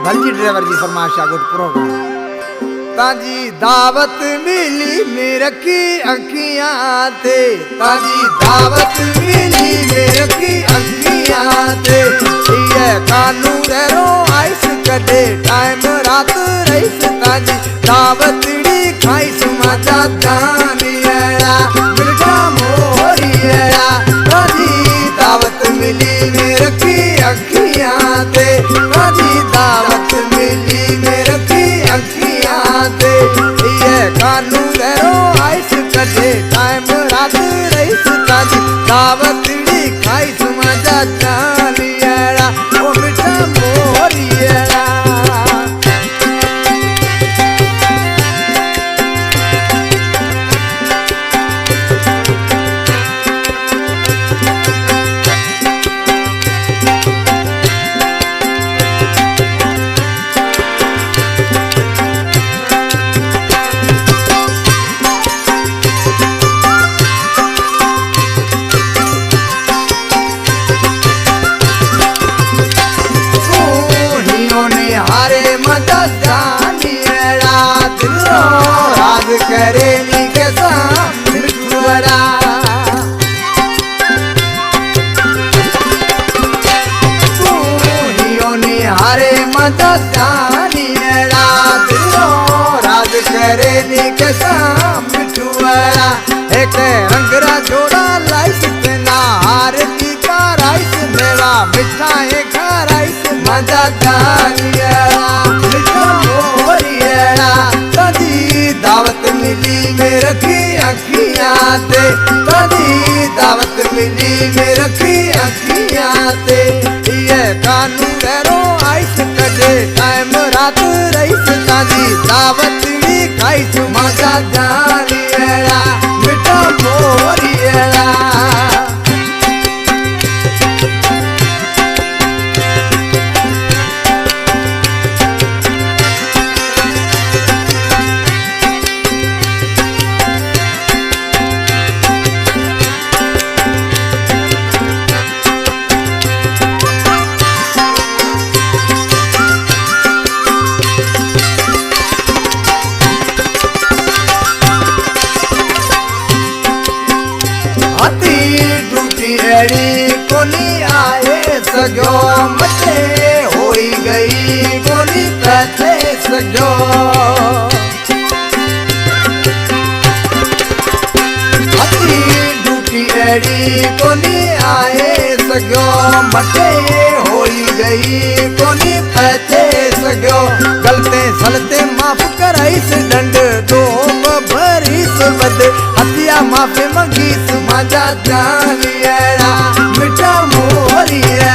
भलजी driver जी फरमाइश आ good programme ताजी दावत मिली मेरे की अखियां ते ताजी दावत मिली मेरे की अखियां ते ये कानू रो आइस कदे टाइम रात रईस ताजी दावतड़ी खाइस मजा जानिया मिर्जा मोरिया ताजी दावत मिली मेरे की अखियां ते ताजी दावत मिली मेरे की अखियां ते ये कानू रो आइस कदे टाइम रात रईस ताजी दावतड़ी खाइस मजा जानिया ओ मिर्जा मोरिया करेली के मिठुरा हारे मददानी रात राज करेली के मिठुरा एक रंगरा जोड़ा लाइस ना हार की का राइस मेरा मिठाई का राइस मददानी दावत मिली मेरे की अखियां ते कदी दावत मिली मेरे की अखियां ते ये कानू रो आइस कदे टाइम रात रईस ताजी दावतड़ी खाइस मजा जानिया मिठा मोरिया कोनी आए सजो मचे होई गई कोनी पैसे सजो हती डूटी एड़ी कोनी आए सजो मचे होई गई कोनी पैसे सजो गलते सलते माफ कराइस दंड दो भरीस बद हतिया माफे मंगीस मजा जानिया मिठा मोरिया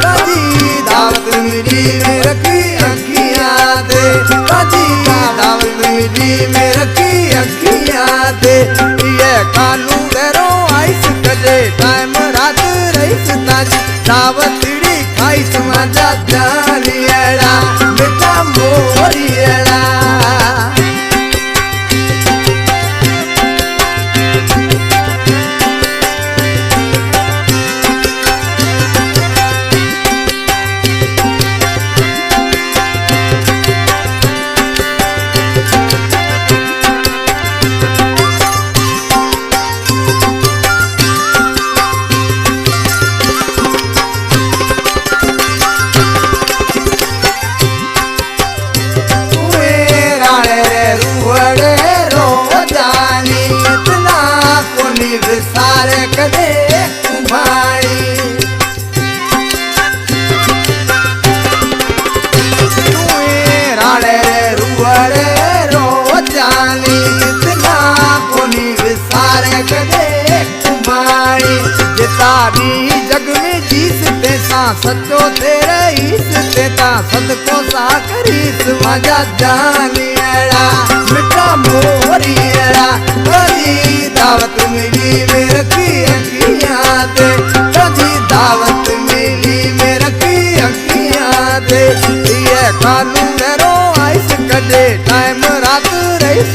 ताजी दावत मिली मेरे की अखियां दे ताजी दावत मिली मेरे की अखियां दे ये कानू रो आइस कदे टाइम रात रईस ताजी दावतड़ी खाइस मजा जानिया मिठा मोरिया सारे कदे कुमारी राड़े रुअरे रो जानी इतना कोनी विसारे कदे कुमारी जिता भी जग में जीस तेसा सच्चो तेरे ईस तेता सदको सा करीस मजा जानिया मिठा मोरिया दावत मिली मेरे की अखियां ते कदी दावत मिली मेरे की अखियां ते ये कानू रो आइस कदे टाइम रात रईस